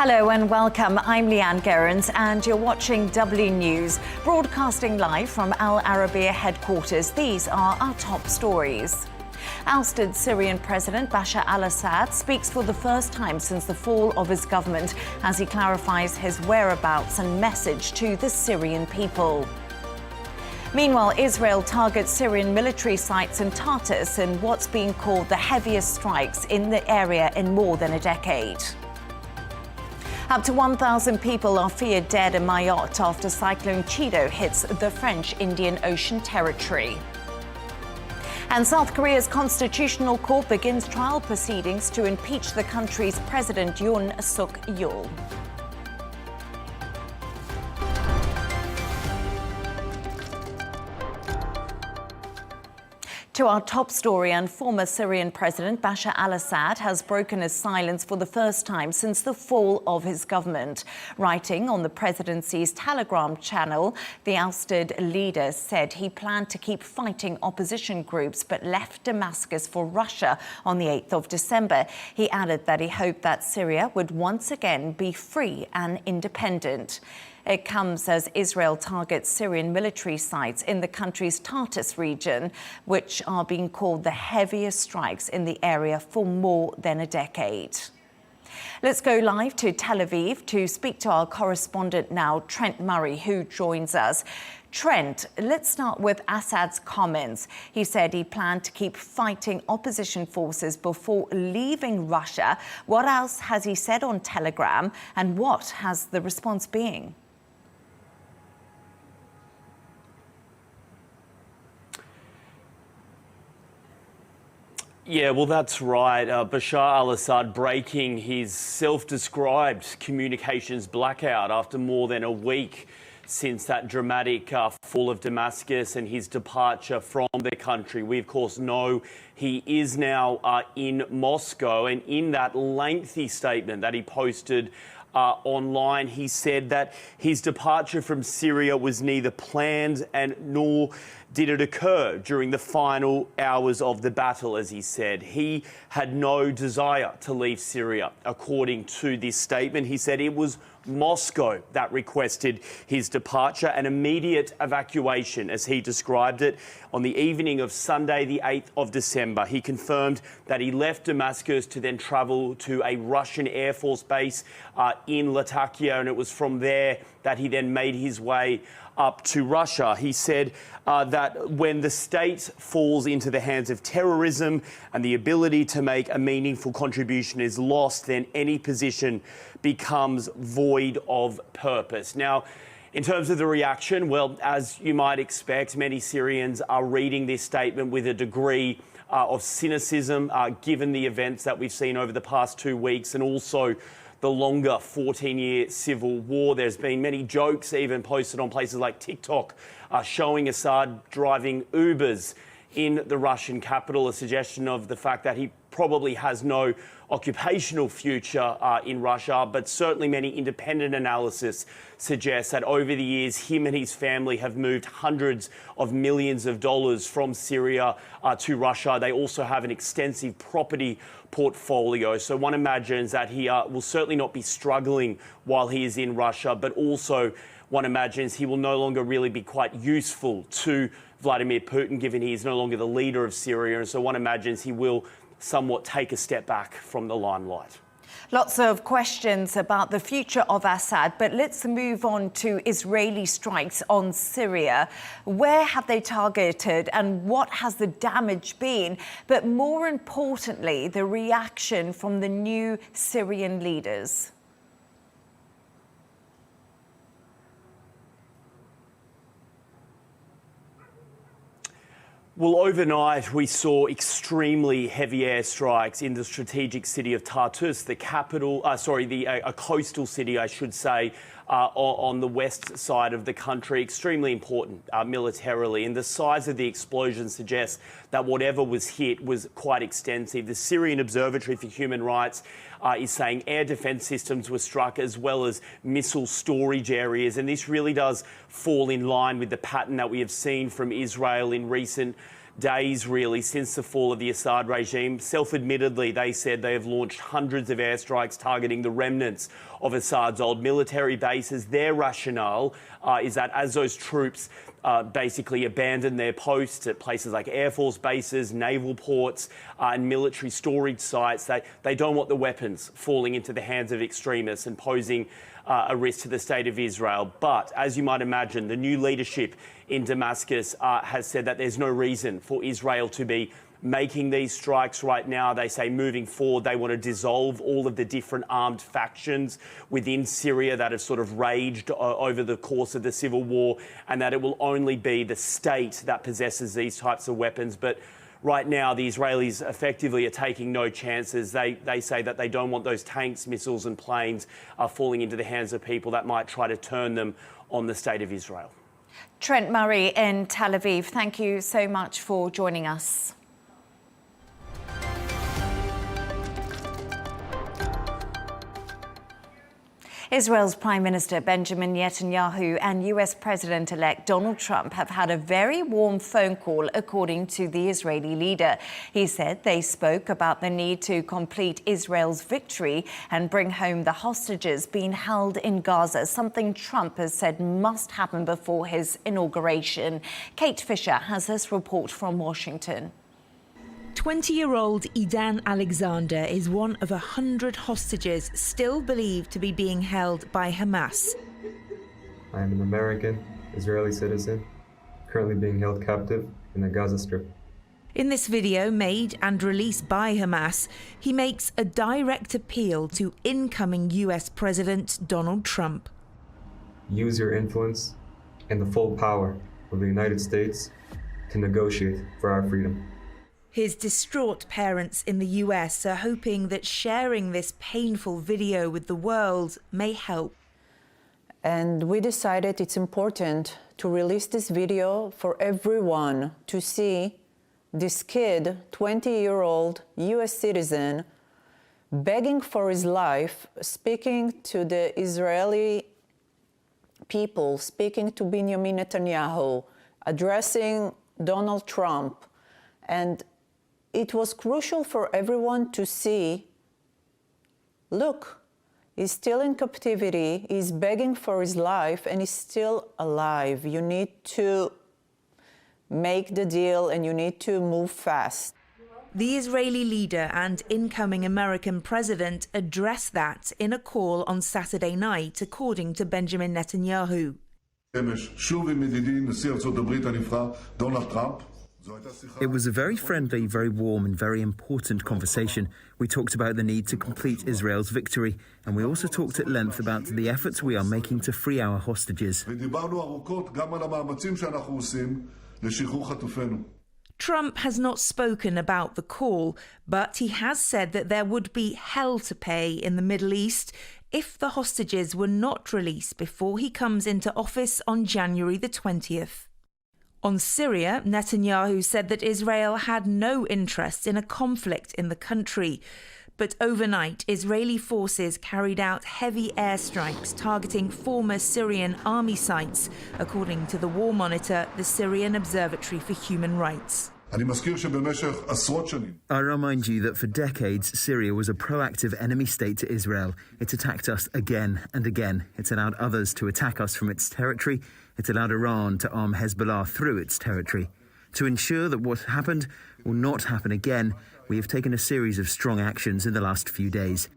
Hello and welcome. I'm Leigh Ann Gerrans and you're watching W News. Broadcasting live from Al Arabiya headquarters, these are our top stories. Ousted Syrian President Bashar al-Assad speaks for the first time since the fall of his government as he clarifies his whereabouts and message to the Syrian people. Meanwhile, Israel targets Syrian military sites in Tartus in what's being called the heaviest strikes in the area in more than a decade. Up to 1,000 people are feared dead in Mayotte after Cyclone Cadier hits the French Indian Ocean territory. And South Korea's Constitutional Court begins trial proceedings to impeach the country's President Yoon Suk-yeol. To our top story, and former Syrian President Bashar al-Assad has broken his silence for the first time since the fall of his government. Writing on the presidency's Telegram channel, the ousted leader said he planned to keep fighting opposition groups but left Damascus for Russia on the 8th of December. He added that he hoped that Syria would once again be free and independent. It comes as Israel targets Syrian military sites in the country's Tartus region, which are being called the heaviest strikes in the area for more than a decade. Let's go live to Tel Aviv to speak to our correspondent now, Trent Murray, who joins us. Trent, let's start with Assad's comments. He said he planned to keep fighting opposition forces before leaving Russia. What else has he said on Telegram, and what has the response been? Yeah, well, that's right. Bashar al-Assad breaking his self-described communications blackout after more than a week since that dramatic fall of Damascus and his departure from the country. We, of course, know he is now in Moscow, and in that lengthy statement that he posted online, he said that his departure from Syria was neither planned and nor did it occur during the final hours of the battle, as he said. He had no desire to leave Syria, according to this statement. He said it was Moscow that requested his departure, an immediate evacuation, as he described it, on the evening of Sunday, the 8th of December. He confirmed that he left Damascus to then travel to a Russian Air Force base in Latakia, and it was from there that he then made his way up to Russia. He said that when the state falls into the hands of terrorism and the ability to make a meaningful contribution is lost, then any position becomes void of purpose. Now, in terms of the reaction, well, as you might expect, many Syrians are reading this statement with a degree of cynicism, given the events that we've seen over the past 2 weeks and also the longer 14-year civil war. There's been many jokes even posted on places like TikTok showing Assad driving Ubers in the Russian capital, a suggestion of the fact that he probably has no occupational future in Russia. But certainly many independent analysis suggests that over the years, him and his family have moved hundreds of millions of dollars from Syria to Russia. They also have an extensive property portfolio. So one imagines that he will certainly not be struggling while he is in Russia, but also one imagines he will no longer really be quite useful to Vladimir Putin, given he is no longer the leader of Syria. And so one imagines he will somewhat take a step back from the limelight. Lots of questions about the future of Assad, but let's move on to Israeli strikes on Syria. Where have they targeted and what has the damage been? But more importantly, the reaction from the new Syrian leaders. Well, overnight we saw extremely heavy airstrikes in the strategic city of Tartus, the capital, a coastal city, I should say, on the west side of the country. Extremely important militarily, and the size of the explosion suggests that whatever was hit was quite extensive. The Syrian Observatory for Human Rights is saying air defence systems were struck as well as missile storage areas, and this really does fall in line with the pattern that we have seen from Israel in recent days, really, since the fall of the Assad regime. Self-admittedly, they said they have launched hundreds of airstrikes targeting the remnants of Assad's old military bases. Their rationale is that as those troops basically abandon their posts at places like Air Force bases, naval ports and military storage sites, they don't want the weapons falling into the hands of extremists and posing a risk to the state of Israel. But as you might imagine, the new leadership in Damascus has said that there's no reason for Israel to be making these strikes right now. They say moving forward, they want to dissolve all of the different armed factions within Syria that have sort of raged over the course of the civil war, and that it will only be the state that possesses these types of weapons. But right now, the Israelis effectively are taking no chances. They say that they don't want those tanks, missiles and planes falling into the hands of people that might try to turn them on the state of Israel. Trent Murray in Tel Aviv, thank you so much for joining us. Israel's Prime Minister Benjamin Netanyahu and US President-elect Donald Trump have had a very warm phone call, according to the Israeli leader. He said they spoke about the need to complete Israel's victory and bring home the hostages being held in Gaza, something Trump has said must happen before his inauguration. Kate Fisher has this report from Washington. 20-year-old Idan Alexander is one of 100 hostages still believed to be being held by Hamas. I am an American, Israeli citizen, currently being held captive in the Gaza Strip. In this video made and released by Hamas, he makes a direct appeal to incoming US President Donald Trump. Use your influence and the full power of the United States to negotiate for our freedom. His distraught parents in the US are hoping that sharing this painful video with the world may help. And we decided it's important to release this video for everyone to see this kid, 20-year-old US citizen, begging for his life, speaking to the Israeli people, speaking to Benjamin Netanyahu, addressing Donald Trump. And it was crucial for everyone to see, look, he's still in captivity, he's begging for his life, and he's still alive. You need to make the deal and you need to move fast. The Israeli leader and incoming American president addressed that in a call on Saturday night, according to Benjamin Netanyahu. It was a very friendly, very warm and very important conversation. We talked about the need to complete Israel's victory, and we also talked at length about the efforts we are making to free our hostages. Trump has not spoken about the call, but he has said that there would be hell to pay in the Middle East if the hostages were not released before he comes into office on January the 20th. On Syria, Netanyahu said that Israel had no interest in a conflict in the country. But overnight, Israeli forces carried out heavy airstrikes targeting former Syrian army sites, according to the war monitor, the Syrian Observatory for Human Rights. I remind you that for decades, Syria was a proactive enemy state to Israel. It attacked us again and again. It allowed others to attack us from its territory. It allowed Iran to arm Hezbollah through its territory. To ensure that what happened will not happen again, we have taken a series of strong actions in the last few days.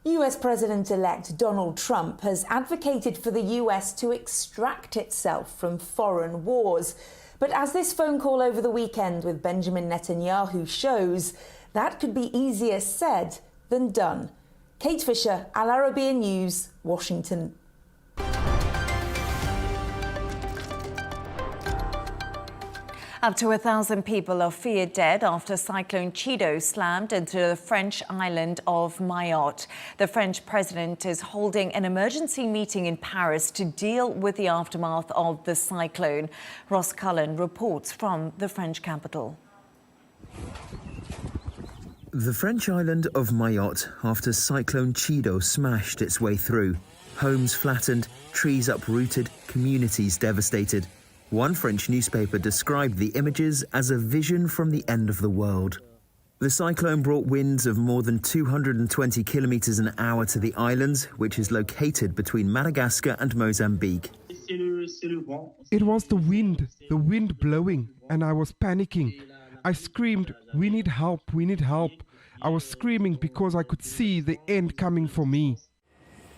US President-elect Donald Trump has advocated for the US to extract itself from foreign wars. But as this phone call over the weekend with Benjamin Netanyahu shows, that could be easier said than done. Kate Fisher, Al Arabiya News, Washington. Up to 1,000 people are feared dead after Cyclone Cadier slammed into the French island of Mayotte. The French president is holding an emergency meeting in Paris to deal with the aftermath of the cyclone. Ross Cullen reports from the French capital. The French island of Mayotte after Cyclone Cadier smashed its way through. Homes flattened, trees uprooted, communities devastated. One French newspaper described the images as a vision from the end of the world. The cyclone brought winds of more than 220 kilometers an hour to the islands, which is located between Madagascar and Mozambique. It was the wind blowing, and I was panicking. I screamed, "We need help, we need help." I was screaming because I could see the end coming for me.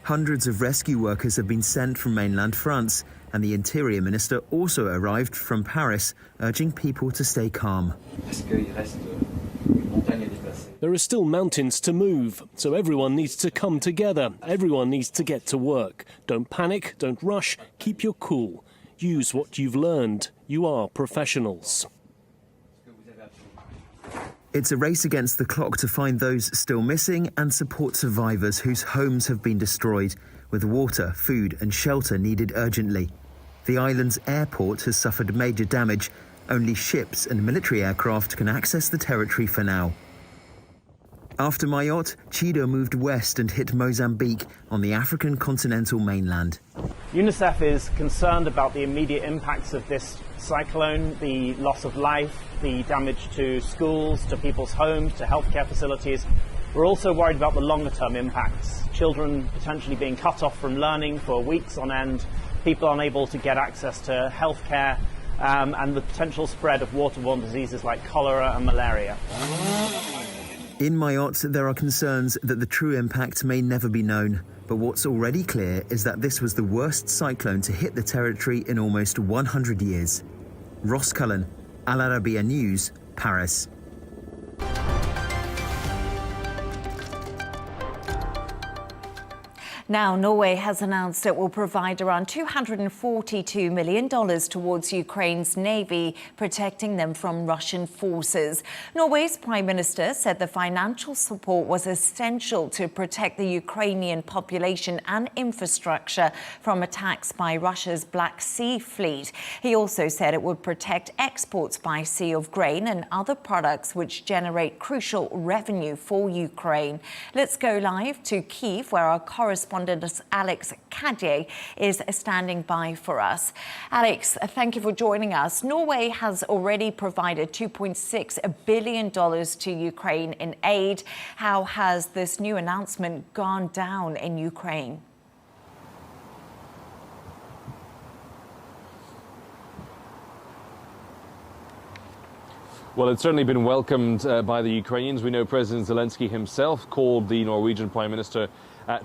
Hundreds of rescue workers have been sent from mainland France, and the Interior Minister also arrived from Paris, urging people to stay calm. There are still mountains to move, so everyone needs to come together. Everyone needs to get to work. Don't panic, don't rush, keep your cool. Use what you've learned. You are professionals. It's a race against the clock to find those still missing and support survivors whose homes have been destroyed, with water, food and shelter needed urgently. The island's airport has suffered major damage. Only ships and military aircraft can access the territory for now. After Mayotte, Cadier moved west and hit Mozambique on the African continental mainland. UNICEF is concerned about the immediate impacts of this cyclone, the loss of life, the damage to schools, to people's homes, to healthcare facilities. We're also worried about the longer term impacts. Children potentially being cut off from learning for weeks on end, people unable to get access to healthcare, and the potential spread of waterborne diseases like cholera and malaria. In Mayotte, there are concerns that the true impact may never be known. But what's already clear is that this was the worst cyclone to hit the territory in almost 100 years. Ross Cullen, Al Arabiya News, Paris. Now, Norway has announced it will provide around $242 million towards Ukraine's navy, protecting them from Russian forces. Norway's Prime Minister said the financial support was essential to protect the Ukrainian population and infrastructure from attacks by Russia's Black Sea Fleet. He also said it would protect exports by sea of grain and other products which generate crucial revenue for Ukraine. Let's go live to Kyiv, where our correspondent Alex Cadier is standing by for us. Alex, thank you for joining us. Norway has already provided $2.6 billion to Ukraine in aid. How has this new announcement gone down in Ukraine? Well, it's certainly been welcomed by the Ukrainians. We know President Zelensky himself called the Norwegian Prime Minister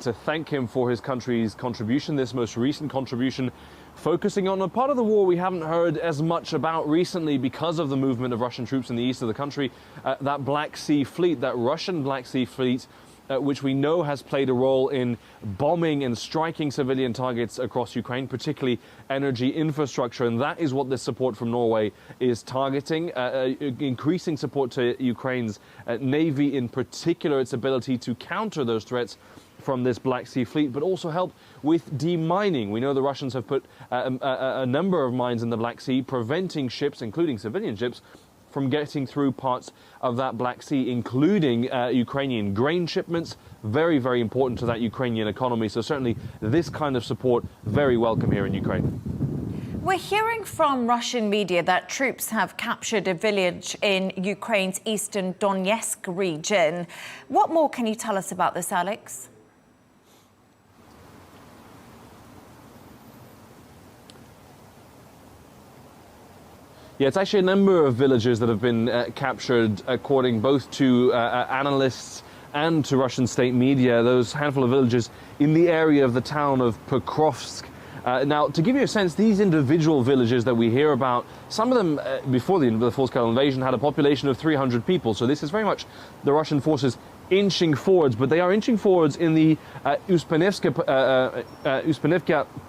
to thank him for his country's contribution, this most recent contribution, focusing on a part of the war we haven't heard as much about recently because of the movement of Russian troops in the east of the country, that Black Sea Fleet, that Russian Black Sea Fleet, which we know has played a role in bombing and striking civilian targets across Ukraine, particularly energy infrastructure. And that is what this support from Norway is targeting, increasing support to Ukraine's navy, in particular its ability to counter those threats from this Black Sea Fleet, but also help with demining. We know the Russians have put a number of mines in the Black Sea, preventing ships, including civilian ships, from getting through parts of that Black Sea, including Ukrainian grain shipments. Very, very important to that Ukrainian economy. So certainly this kind of support, very welcome here in Ukraine. We're hearing from Russian media that troops have captured a village in Ukraine's eastern Donetsk region. What more can you tell us about this, Alex? Yeah, it's actually a number of villages that have been captured, according both to analysts and to Russian state media, those handful of villages in the area of the town of Pokrovsk. Now, to give you a sense, these individual villages that we hear about, some of them, before the full-scale invasion, had a population of 300 people. So this is very much the Russian forces inching forwards, but they are inching forwards in the Uspenivka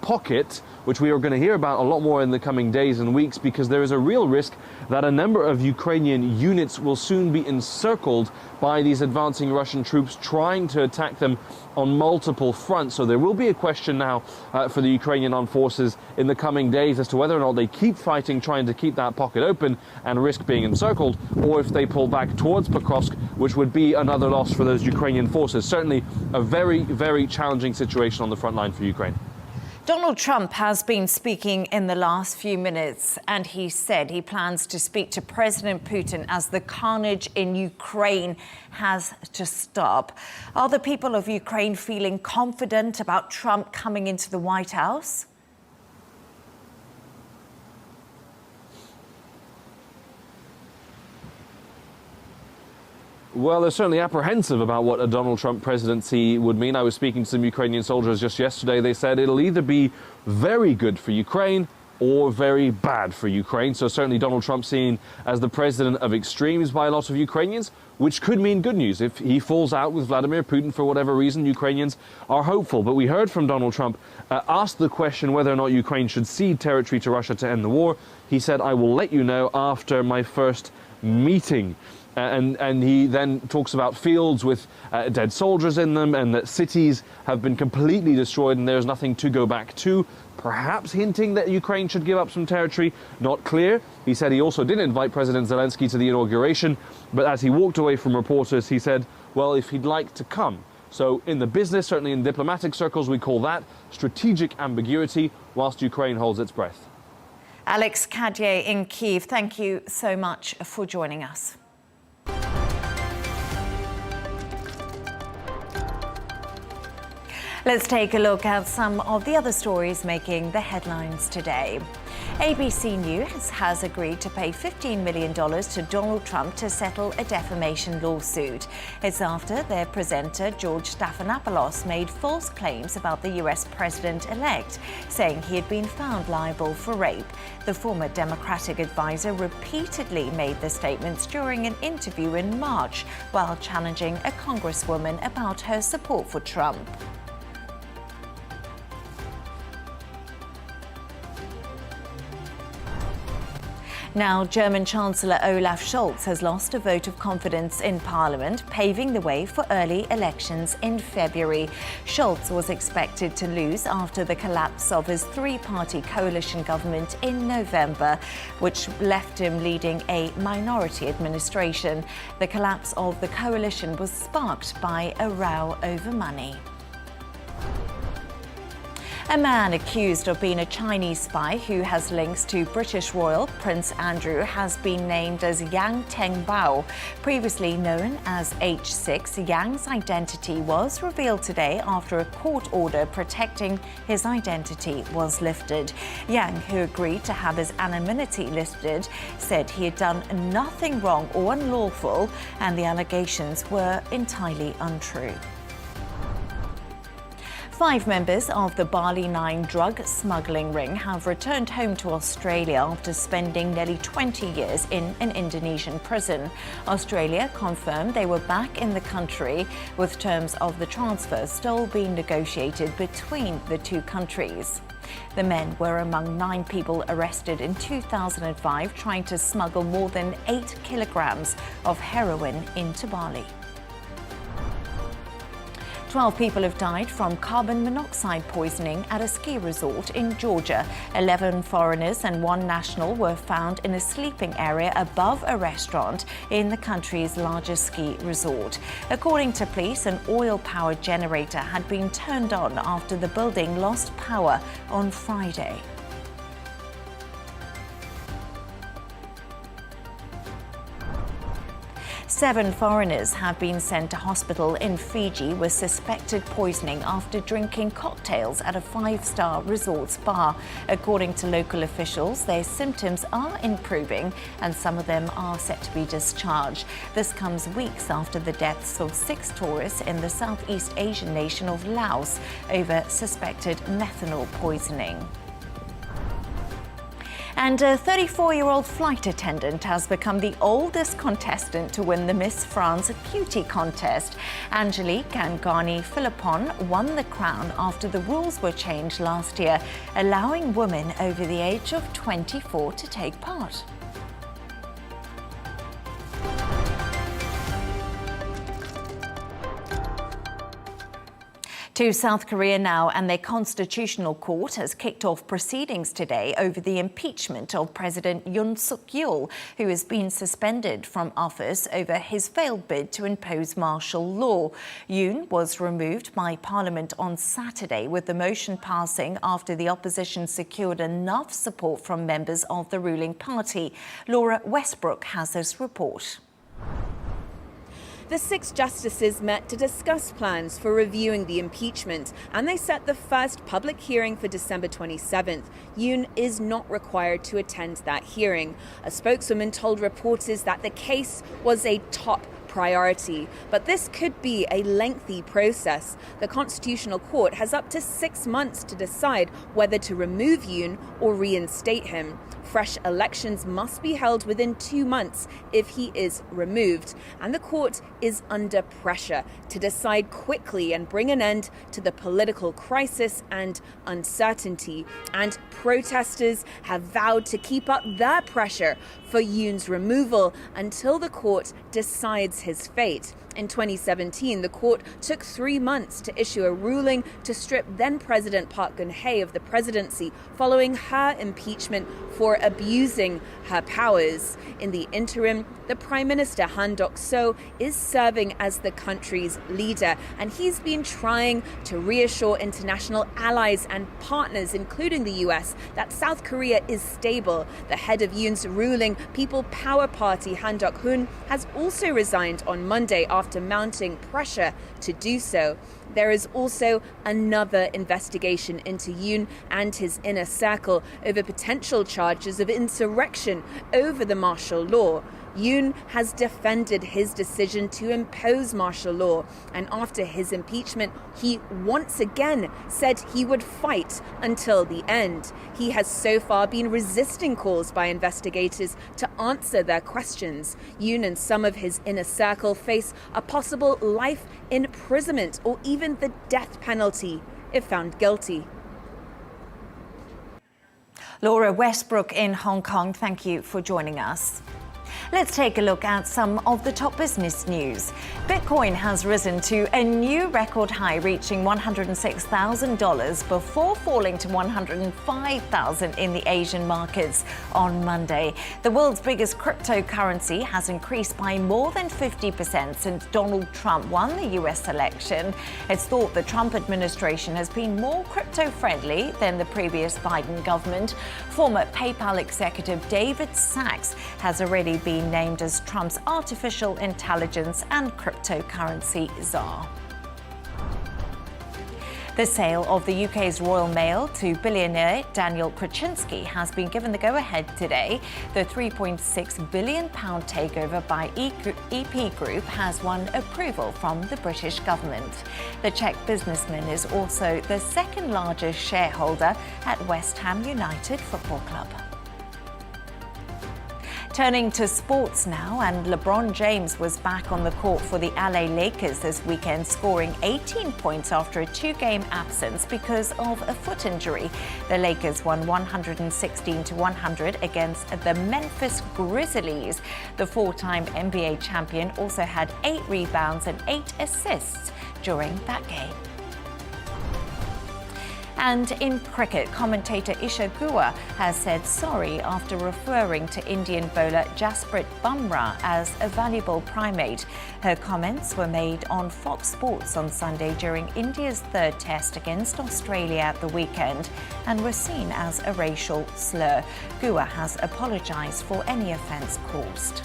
pocket, which we are going to hear about a lot more in the coming days and weeks, because there is a real risk that a number of Ukrainian units will soon be encircled by these advancing Russian troops trying to attack them on multiple fronts. So there will be a question now for the Ukrainian armed forces in the coming days as to whether or not they keep fighting, trying to keep that pocket open and risk being encircled, or if they pull back towards Pokrovsk, which would be another loss for those Ukrainian forces. Certainly a very, very challenging situation on the front line for Ukraine. Donald Trump has been speaking in the last few minutes, and he said he plans to speak to President Putin as the carnage in Ukraine has to stop. Are the people of Ukraine feeling confident about Trump coming into the White House? Well, they're certainly apprehensive about what a Donald Trump presidency would mean. I was speaking to some Ukrainian soldiers just yesterday. They said it'll either be very good for Ukraine or very bad for Ukraine. So certainly Donald Trump seen as the president of extremes by a lot of Ukrainians, which could mean good news. If he falls out with Vladimir Putin for whatever reason, Ukrainians are hopeful. But we heard from Donald Trump asked the question whether or not Ukraine should cede territory to Russia to end the war. He said, "I will let you know after my first meeting." And he then talks about fields with dead soldiers in them and that cities have been completely destroyed and there's nothing to go back to, perhaps hinting that Ukraine should give up some territory. Not clear. He said he also did invite President Zelensky to the inauguration, but as he walked away from reporters, he said, well, if he'd like to come. So in the business, certainly in diplomatic circles, we call that strategic ambiguity whilst Ukraine holds its breath. Alex Cadier in Kyiv, thank you so much for joining us. Let's take a look at some of the other stories making the headlines today. ABC News has agreed to pay $15 million to Donald Trump to settle a defamation lawsuit. It's after their presenter, George Stephanopoulos, made false claims about the US president-elect, saying he had been found liable for rape. The former Democratic advisor repeatedly made the statements during an interview in March while challenging a congresswoman about her support for Trump. Now, German Chancellor Olaf Scholz has lost a vote of confidence in Parliament, paving the way for early elections in February. Scholz was expected to lose after the collapse of his three-party coalition government in November, which left him leading a minority administration. The collapse of the coalition was sparked by a row over money. A man accused of being a Chinese spy who has links to British royal Prince Andrew has been named as Yang Tengbao. Previously known as H6, Yang's identity was revealed today after a court order protecting his identity was lifted. Yang, who agreed to have his anonymity lifted, said he had done nothing wrong or unlawful and the allegations were entirely untrue. 5 members of the Bali 9 drug smuggling ring have returned home to Australia after spending nearly 20 years in an Indonesian prison. Australia confirmed they were back in the country, with terms of the transfer still being negotiated between the two countries. The men were among 9 people arrested in 2005 trying to smuggle more than 8 kilograms of heroin into Bali. 12 people have died from carbon monoxide poisoning at a ski resort in Georgia. 11 foreigners and 1 national were found in a sleeping area above a restaurant in the country's largest ski resort. According to police, an oil-powered generator had been turned on after the building lost power on Friday. Seven foreigners have been sent to hospital in Fiji with suspected poisoning after drinking cocktails at a 5-star resort spa. According to local officials, their symptoms are improving and some of them are set to be discharged. This comes weeks after the deaths of 6 tourists in the Southeast Asian nation of Laos over suspected methanol poisoning. And a 34-year-old flight attendant has become the oldest contestant to win the Miss France Beauty contest. Angelique and Garni Philippon won the crown after the rules were changed last year, allowing women over the age of 24 to take part. To South Korea now, and their constitutional court has kicked off proceedings today over the impeachment of President Yoon Suk-yeol, who has been suspended from office over his failed bid to impose martial law. Yoon was removed by Parliament on Saturday, with the motion passing after the opposition secured enough support from members of the ruling party. Laura Westbrook has this report. The 6 justices met to discuss plans for reviewing the impeachment, and they set the first public hearing for December 27th. Yoon is not required to attend that hearing. A spokeswoman told reporters that the case was a top priority, but this could be a lengthy process. The Constitutional Court has up to 6 months to decide whether to remove Yoon or reinstate him. Fresh elections must be held within 2 months if he is removed, and the court is under pressure to decide quickly and bring an end to the political crisis and uncertainty. And protesters have vowed to keep up their pressure for Yoon's removal until the court decides his fate. In 2017, the court took 3 months to issue a ruling to strip then-President Park Geun-hye of the presidency following her impeachment for abusing her powers. In the interim, the Prime Minister Han Duck-seo is serving as the country's leader, and he's been trying to reassure international allies and partners, including the US, that South Korea is stable. The head of Yoon's ruling People Power Party, Han Duck-hoon, has also resigned on Monday after mounting pressure to do so. There is also another investigation into Yoon and his inner circle over potential charges of insurrection over the martial law. Yoon has defended his decision to impose martial law, and after his impeachment, he once again said he would fight until the end. He has so far been resisting calls by investigators to answer their questions. Yoon and some of his inner circle face a possible life imprisonment or even the death penalty if found guilty. Laura Westbrook in Hong Kong, thank you for joining us. Let's take a look at some of the top business news. Bitcoin has risen to a new record high, reaching $106,000 before falling to $105,000 in the Asian markets on Monday. The world's biggest cryptocurrency has increased by more than 50% since Donald Trump won the US election. It's thought the Trump administration has been more crypto-friendly than the previous Biden government. Former PayPal executive David Sachs has already been named as Trump's artificial intelligence and cryptocurrency czar. The sale of the UK's Royal Mail to billionaire Daniel Kruczynski has been given the go-ahead today. The £3.6 billion takeover by EP Group has won approval from the British government. The Czech businessman is also the second largest shareholder at West Ham United Football Club. Turning to sports now, and LeBron James was back on the court for the LA Lakers this weekend, scoring 18 points after a 2-game absence because of a foot injury. The Lakers won 116-100 against the Memphis Grizzlies. The 4-time NBA champion also had 8 rebounds and 8 assists during that game. And in cricket, commentator Isha Guha has said sorry after referring to Indian bowler Jasprit Bumrah as a valuable primate. Her comments were made on Fox Sports on Sunday during India's 3rd test against Australia at the weekend and were seen as a racial slur. Guha has apologised for any offence caused.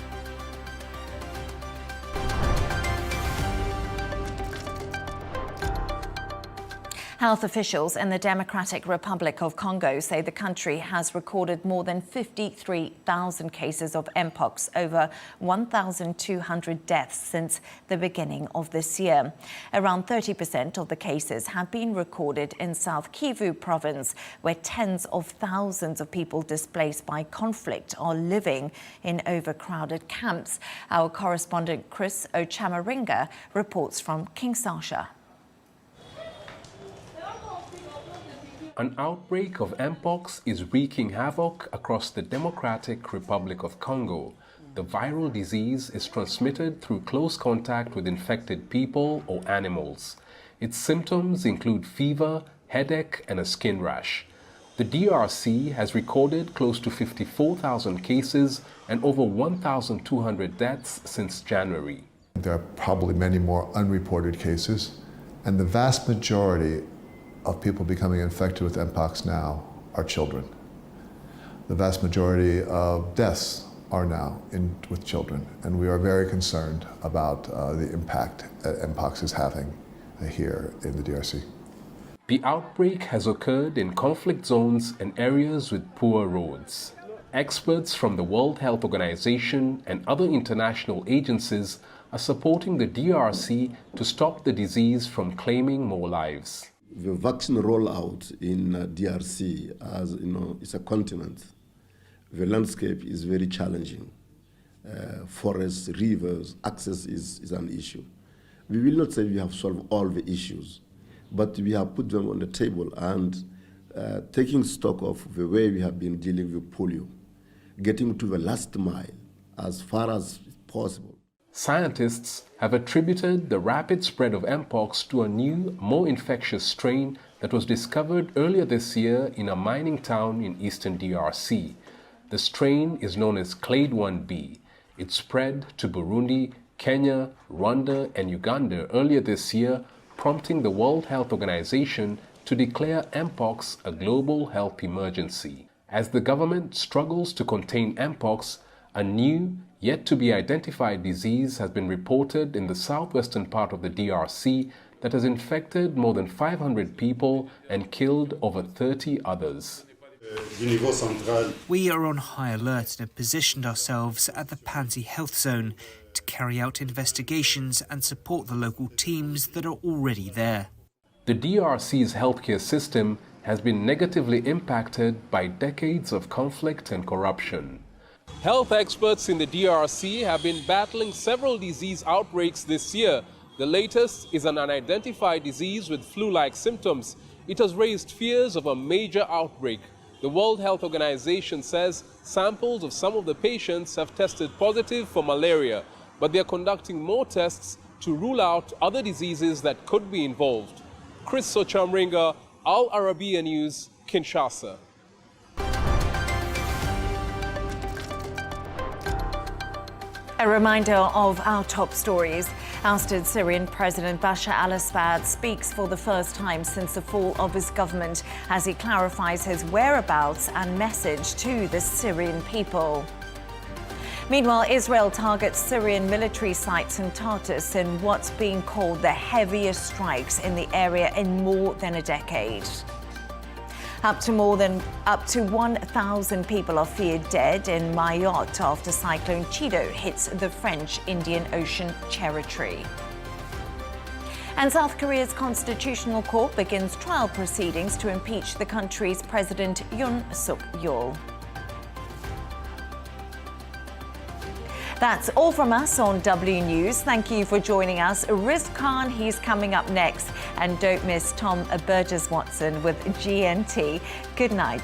Health officials in the Democratic Republic of Congo say the country has recorded more than 53,000 cases of Mpox, over 1,200 deaths since the beginning of this year. Around 30% of the cases have been recorded in South Kivu province, where tens of thousands of people displaced by conflict are living in overcrowded camps. Our correspondent Chris Ochamaringa reports from Kinshasa. An outbreak of Mpox is wreaking havoc across the Democratic Republic of Congo. The viral disease is transmitted through close contact with infected people or animals. Its symptoms include fever, headache, and a skin rash. The DRC has recorded close to 54,000 cases and over 1,200 deaths since January. There are probably many more unreported cases, and the vast majority of people becoming infected with Mpox now are children. The vast majority of deaths are now with children, and we are very concerned about the impact that Mpox is having here in the DRC. The outbreak has occurred in conflict zones and areas with poor roads. Experts from the World Health Organization and other international agencies are supporting the DRC to stop the disease from claiming more lives. The vaccine rollout in DRC, as you know, is a continent. The landscape is very challenging. Forests, rivers, access is an issue. We will not say we have solved all the issues, but we have put them on the table and taking stock of the way we have been dealing with polio, getting to the last mile as far as possible. Scientists have attributed the rapid spread of Mpox to a new, more infectious strain that was discovered earlier this year in a mining town in eastern DRC. The strain is known as Clade 1b. It spread to Burundi, Kenya, Rwanda, and Uganda earlier this year, prompting the World Health Organization to declare Mpox a global health emergency. As the government struggles to contain Mpox, a new, yet-to-be-identified disease has been reported in the southwestern part of the DRC that has infected more than 500 people and killed over 30 others. We are on high alert and have positioned ourselves at the Panzi Health Zone to carry out investigations and support the local teams that are already there. The DRC's healthcare system has been negatively impacted by decades of conflict and corruption. Health experts in the DRC have been battling several disease outbreaks this year. The latest is an unidentified disease with flu-like symptoms. It has raised fears of a major outbreak. The World Health Organization says samples of some of the patients have tested positive for malaria, but they are conducting more tests to rule out other diseases that could be involved. Chris Sochamringa, Al Arabiya News, Kinshasa. A reminder of our top stories. Ousted Syrian President Bashar al-Assad speaks for the first time since the fall of his government as he clarifies his whereabouts and message to the Syrian people. Meanwhile, Israel targets Syrian military sites in Tartus in what's being called the heaviest strikes in the area in more than a decade. Up to 1,000 people are feared dead in Mayotte after Cyclone Cadier hits the French Indian Ocean territory. And South Korea's Constitutional Court begins trial proceedings to impeach the country's President Yoon Suk-yeol. That's all from us on W News. Thank you for joining us. Riz Khan, he's coming up next. And don't miss Tom Burgess-Watson with GNT. Good night.